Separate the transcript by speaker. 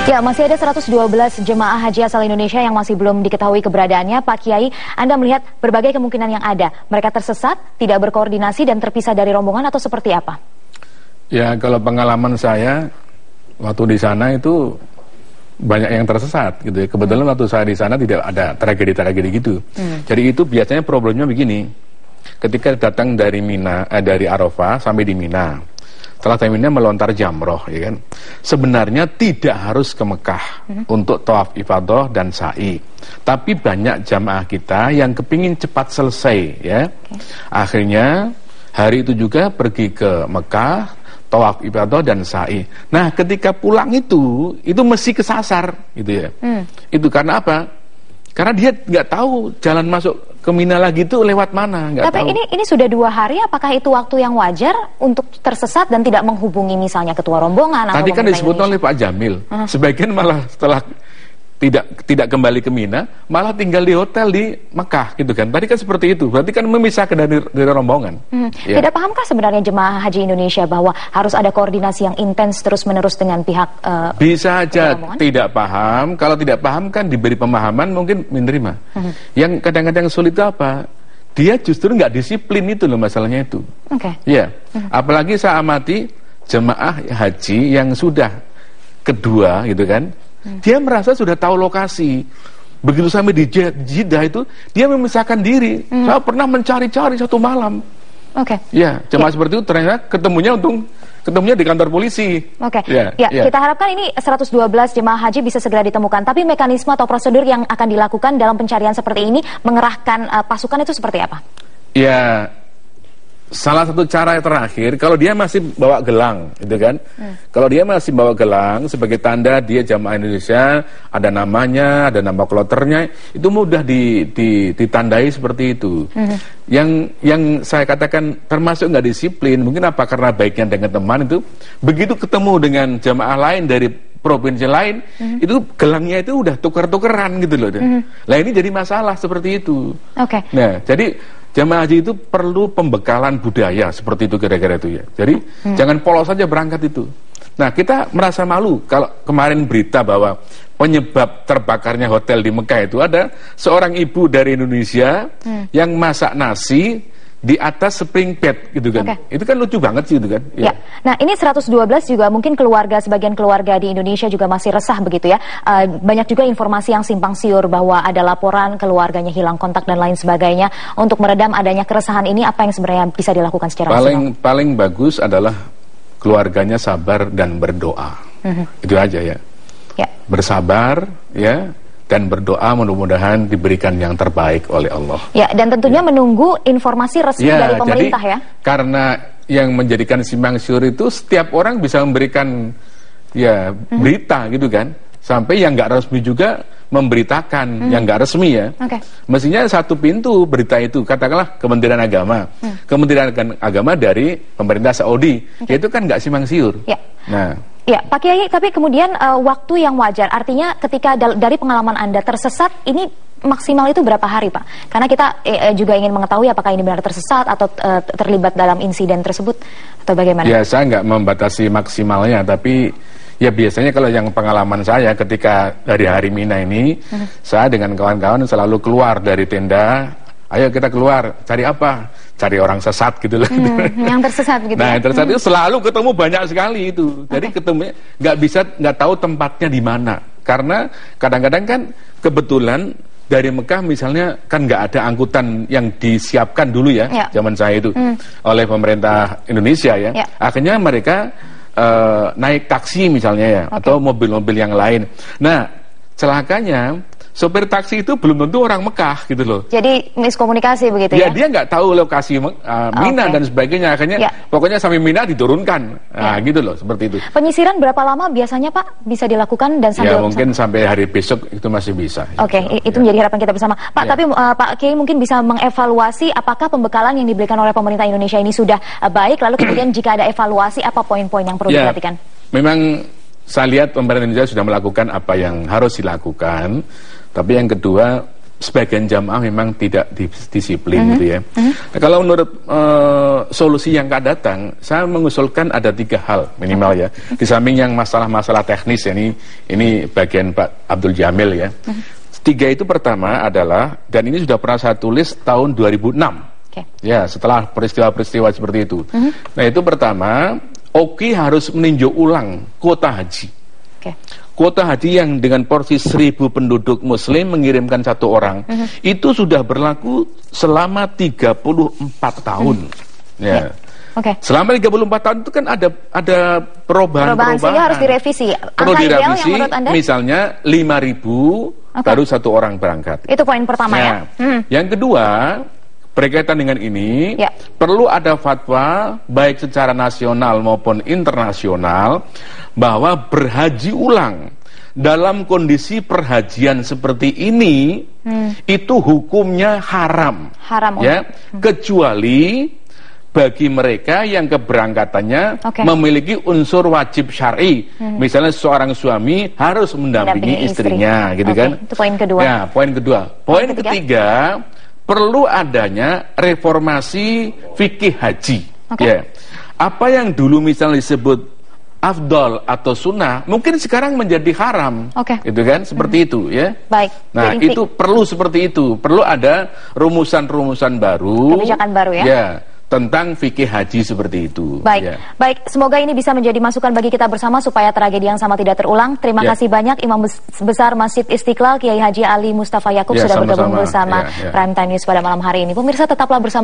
Speaker 1: Ya, masih ada 112 jemaah haji asal Indonesia yang masih belum diketahui keberadaannya. Pak Kiai, Anda melihat berbagai kemungkinan yang ada. Mereka tersesat, tidak berkoordinasi dan terpisah dari rombongan atau seperti apa?
Speaker 2: Ya, kalau pengalaman saya waktu di sana itu banyak yang tersesat gitu ya. Kebetulan waktu saya di sana tidak ada tragedi-tragedi gitu. Jadi itu biasanya problemnya begini. Ketika datang dari dari Arafah sampai di Mina, setelah taimina melontar jamroh, ya kan. Sebenarnya tidak harus ke Mekah untuk tawaf ifadah dan sa'i. Tapi banyak jamaah kita yang kepingin cepat selesai, ya. Akhirnya hari itu juga pergi ke Mekah, tawaf ifadah dan sa'i. Nah, ketika pulang itu mesti kesasar, gitu ya. Itu karena apa? Karena dia nggak tahu jalan masuk ke Mina lagi itu lewat mana, nggak tahu.
Speaker 1: Tapi ini sudah 2 hari, apakah itu waktu yang wajar untuk tersesat dan tidak menghubungi misalnya ketua rombongan?
Speaker 2: Tadi kan disebut oleh Pak Jamil, sebagian malah setelah tidak kembali ke Mina, malah tinggal di hotel di Mekah gitu kan. Tadi kan seperti itu, berarti kan memisahkan dari rombongan. Ya.
Speaker 1: Tidak pahamkah sebenarnya jemaah haji Indonesia bahwa harus ada koordinasi yang intens terus-menerus dengan pihak
Speaker 2: bisa aja tidak paham. Kalau tidak paham kan diberi pemahaman mungkin menerima. Yang kadang-kadang sulit itu apa? Dia justru nggak disiplin, itu loh masalahnya itu. Ya, apalagi saya amati jemaah haji yang sudah kedua gitu kan. Dia merasa sudah tahu lokasi. Begitu sampai di Jeddah itu, dia memisahkan diri. Saya pernah mencari-cari 1 malam. Ya, jemaah seperti itu ternyata ketemunya di kantor polisi.
Speaker 1: Kita harapkan ini 112 jemaah haji bisa segera ditemukan. Tapi mekanisme atau prosedur yang akan dilakukan dalam pencarian seperti ini, mengerahkan pasukan itu seperti apa?
Speaker 2: Ya, salah satu cara terakhir, kalau dia masih bawa gelang, gitu kan? Kalau dia masih bawa gelang sebagai tanda dia jamaah Indonesia, ada namanya, ada nama kloternya, itu mudah ditandai seperti itu. Yang saya katakan termasuk nggak disiplin, mungkin apa karena baiknya dengan teman itu, begitu ketemu dengan jamaah lain dari provinsi lain, itu gelangnya itu udah tuker-tukeran gitu loh. Nah ini jadi masalah seperti itu. Nah, jadi jamaah haji itu perlu pembekalan budaya seperti itu kira-kira itu ya. Jadi jangan polos saja berangkat itu. Nah, kita merasa malu kalau kemarin berita bahwa penyebab terbakarnya hotel di Mekah itu ada seorang ibu dari Indonesia yang masak nasi di atas spring bed gitu kan. Itu kan lucu banget sih itu kan.
Speaker 1: Ya. Nah, ini 112 juga mungkin sebagian keluarga di Indonesia juga masih resah begitu ya. Banyak juga informasi yang simpang siur bahwa ada laporan keluarganya hilang kontak dan lain sebagainya. Untuk meredam adanya keresahan ini, apa yang sebenarnya bisa dilakukan secara maksimal?
Speaker 2: Paling bagus adalah keluarganya sabar dan berdoa. Itu aja ya. Bersabar ya. Dan berdoa mudah-mudahan diberikan yang terbaik oleh Allah.
Speaker 1: Ya, dan tentunya menunggu informasi resmi dari pemerintah
Speaker 2: jadi,
Speaker 1: ya.
Speaker 2: Karena yang menjadikan simpang siur itu setiap orang bisa memberikan berita gitu kan. Sampai yang nggak resmi juga memberitakan yang nggak resmi ya. Mestinya satu pintu berita itu, katakanlah Kementerian Agama. Kementerian Agama dari pemerintah Saudi. Itu kan nggak simpang siur. Nah.
Speaker 1: Ya, Pak Kiai, tapi kemudian waktu yang wajar, artinya ketika dari pengalaman Anda tersesat, ini maksimal itu berapa hari, Pak? Karena kita juga ingin mengetahui apakah ini benar tersesat atau terlibat dalam insiden tersebut, atau bagaimana?
Speaker 2: Ya, saya nggak membatasi maksimalnya, tapi ya biasanya kalau yang pengalaman saya ketika dari hari Mina ini, saya dengan kawan-kawan selalu keluar dari tenda, ayo kita keluar, cari apa? Cari orang sesat gitu loh.
Speaker 1: Yang tersesat gitu.
Speaker 2: Nah, yang tersesat itu selalu ketemu banyak sekali itu. Jadi ketemunya nggak tahu tempatnya di mana. Karena kadang-kadang kan kebetulan dari Mekah misalnya kan nggak ada angkutan yang disiapkan dulu ya, zaman saya itu oleh pemerintah Indonesia ya. Akhirnya mereka naik taksi misalnya ya, atau mobil-mobil yang lain. Nah, celakanya sopir taksi itu belum tentu orang Mekah gitu loh.
Speaker 1: Jadi miskomunikasi begitu ya?
Speaker 2: Ya, dia nggak tahu lokasi Mina dan sebagainya. Akhirnya pokoknya sampai Mina diturunkan. Nah, gitu loh, seperti itu.
Speaker 1: Penyisiran berapa lama biasanya, Pak, bisa dilakukan dan sampai?
Speaker 2: Ya, mungkin sampai hari besok itu masih bisa.
Speaker 1: Itu menjadi harapan kita bersama. Pak, tapi Pak Kiai mungkin bisa mengevaluasi apakah pembekalan yang diberikan oleh pemerintah Indonesia ini sudah baik, lalu kemudian jika ada evaluasi, apa poin-poin yang perlu diperhatikan?
Speaker 2: Memang saya lihat pemerintah Indonesia sudah melakukan apa yang harus dilakukan. Tapi yang kedua, sebagian jamaah memang tidak disiplin gitu ya. Nah, kalau menurut solusi yang akan datang, saya mengusulkan ada 3 hal minimal ya. Di samping yang masalah-masalah teknis ya, ini bagian Pak Abdul Jamil ya. 3 itu pertama adalah, dan ini sudah pernah saya tulis tahun 2006. Ya, setelah peristiwa-peristiwa seperti itu. Nah, itu pertama, Oki harus meninjau ulang kuota haji. Kuota haji yang dengan porsi 1000 penduduk muslim mengirimkan 1 orang, itu sudah berlaku selama 34 tahun. Ya. Selama 34 tahun itu kan ada perubahan
Speaker 1: sehingga harus direvisi.
Speaker 2: Perlu direvisi, misalnya 5.000 baru 1 orang berangkat.
Speaker 1: Itu poin pertama ya.
Speaker 2: Yang kedua, berkaitan dengan ini, perlu ada fatwa baik secara nasional maupun internasional bahwa berhaji ulang dalam kondisi perhajian seperti ini itu hukumnya haram. Ya, kecuali bagi mereka yang keberangkatannya memiliki unsur wajib syar'i. Misalnya seorang suami harus mendampingi istrinya, gitu kan?
Speaker 1: Itu poin kedua.
Speaker 2: Ya, poin kedua. Poin ketiga, perlu adanya reformasi fikih haji. Ya. Apa yang dulu misalnya disebut afdol atau sunnah, mungkin sekarang menjadi haram. Itu kan, seperti itu ya.
Speaker 1: Baik.
Speaker 2: Nah, itu perlu seperti itu. Perlu ada rumusan-rumusan baru.
Speaker 1: Kebijakan baru ya.
Speaker 2: Ya, tentang fikih haji seperti itu.
Speaker 1: Baik, baik. Semoga ini bisa menjadi masukan bagi kita bersama supaya tragedi yang sama tidak terulang. Terima kasih banyak Imam Besar Masjid Istiqlal Kiai Haji Ali Mustafa Yakub sudah bergabung bersama Prime Time News pada malam hari ini. Pemirsa, tetaplah bersama